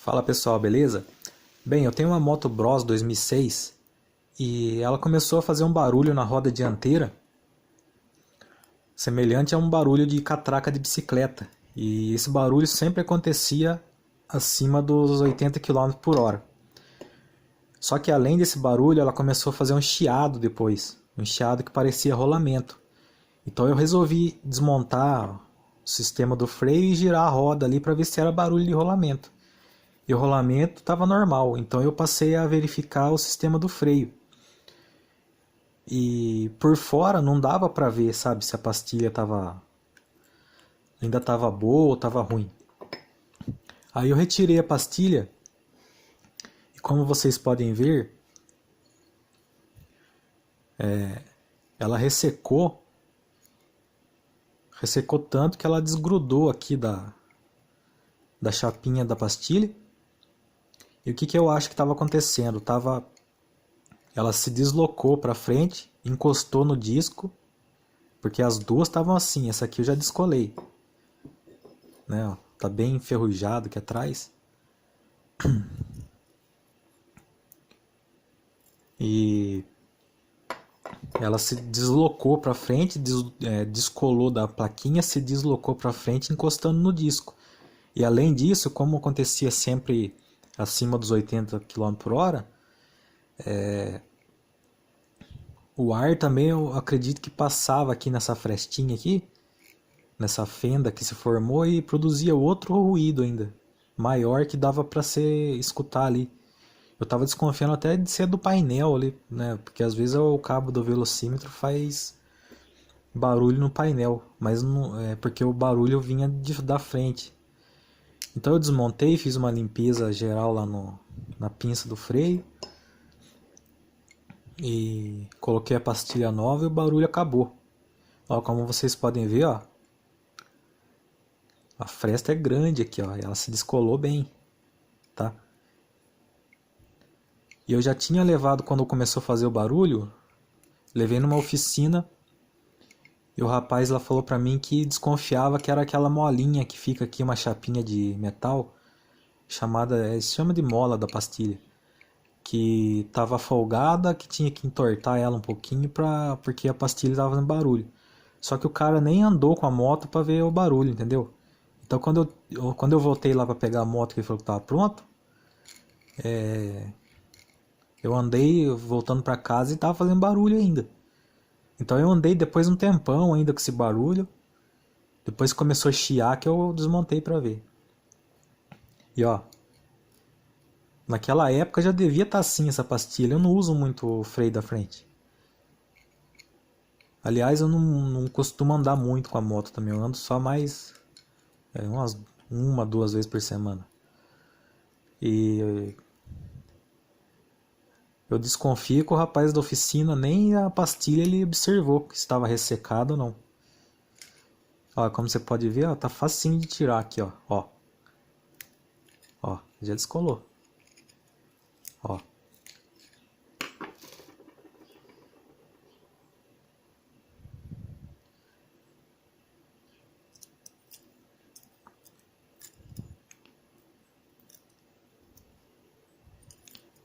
Fala pessoal, beleza? Bem, eu tenho uma Moto Bros 2006 e ela começou a fazer um barulho na roda dianteira semelhante a um barulho de catraca de bicicleta. E esse barulho sempre acontecia acima dos 80 km por hora. Só que além desse barulho, ela começou a fazer um chiado depois, um chiado que parecia rolamento. Então eu resolvi desmontar o sistema do freio e girar a roda ali para ver se era barulho de rolamento. E o rolamento estava normal, então eu passei a verificar o sistema do freio. E por fora não dava para ver, sabe, se a pastilha ainda estava boa ou estava ruim. Aí eu retirei a pastilha e como vocês podem ver, ela ressecou tanto que ela desgrudou aqui da chapinha da pastilha. E o que que eu acho que estava acontecendo? Ela se deslocou para frente, encostou no disco, porque as duas estavam assim. Essa aqui eu já descolei, né? Ó, tá bem enferrujado aqui atrás. E ela se deslocou para frente, descolou da plaquinha, se deslocou para frente, encostando no disco. E além disso, como acontecia sempre acima dos 80 km por hora, o ar também eu acredito que passava aqui nessa frestinha aqui, nessa fenda que se formou e produzia outro ruído ainda, maior que dava para se escutar ali. Eu tava desconfiando até de ser do painel ali, né? Porque às vezes o cabo do velocímetro faz barulho no painel, mas não, é porque o barulho vinha da frente. Então eu desmontei, fiz uma limpeza geral lá na pinça do freio e coloquei a pastilha nova e o barulho acabou. Ó, como vocês podem ver, ó, a fresta é grande aqui, ó, ela se descolou bem, tá? E eu já tinha levado, quando começou a fazer o barulho, levei numa oficina e o rapaz lá falou pra mim que desconfiava que era aquela molinha que fica aqui, uma chapinha de metal, se chama de mola da pastilha, que tava folgada, que tinha que entortar ela um pouquinho porque a pastilha tava fazendo barulho. Só que o cara nem andou com a moto pra ver o barulho, entendeu? Então quando eu voltei lá pra pegar a moto que ele falou que tava pronto, eu andei voltando pra casa e tava fazendo barulho ainda. Então eu andei depois um tempão ainda com esse barulho. Depois começou a chiar que eu desmontei pra ver. E ó, naquela época já devia estar assim essa pastilha. Eu não uso muito o freio da frente. Aliás, eu não costumo andar muito com a moto também. Eu ando só mais uma, duas vezes por semana. E eu desconfio que o rapaz da oficina nem a pastilha ele observou se estava ressecada ou não. Ó, como você pode ver, ó, tá facinho de tirar aqui, ó. Ó, já descolou. Ó.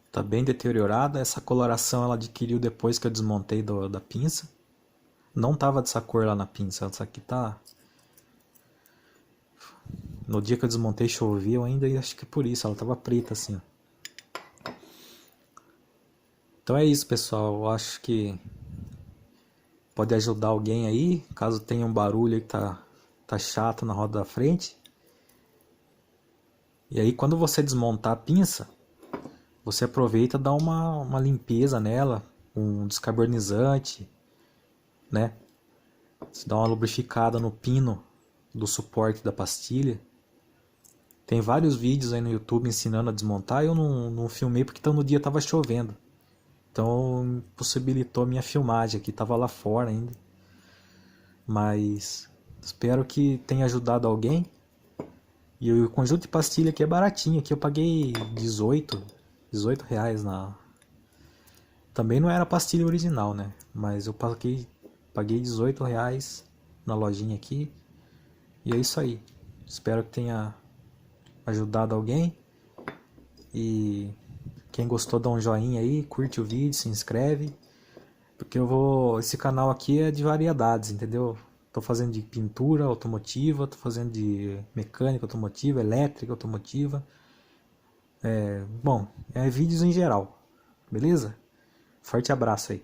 Tá bem deteriorada. Essa coloração ela adquiriu depois que eu desmontei da pinça. Não tava dessa cor lá na pinça. Essa aqui tá... No dia que eu desmontei chovia ainda e acho que é por isso. Ela tava preta assim, ó. Então é isso, pessoal. Eu acho que pode ajudar alguém aí. Caso tenha um barulho aí que tá chato na roda da frente. E aí quando você desmontar a pinça, você aproveita e dá uma limpeza nela, um descarbonizante, né? Você dá uma lubrificada no pino do suporte da pastilha. Tem vários vídeos aí no YouTube ensinando a desmontar. Eu não filmei porque no dia estava chovendo. Então possibilitou a minha filmagem aqui, estava lá fora ainda. Mas espero que tenha ajudado alguém. E o conjunto de pastilha aqui é baratinho. Aqui eu paguei 18 reais na... Também não era a pastilha original, né? Mas eu paguei 18 reais na lojinha aqui. E é isso aí. Espero que tenha ajudado alguém. E quem gostou dá um joinha aí, curte o vídeo, se inscreve. Porque esse canal aqui é de variedades, entendeu? Tô fazendo de pintura automotiva, tô fazendo de mecânica automotiva, elétrica automotiva. Bom, é vídeos em geral. Beleza? Forte abraço aí.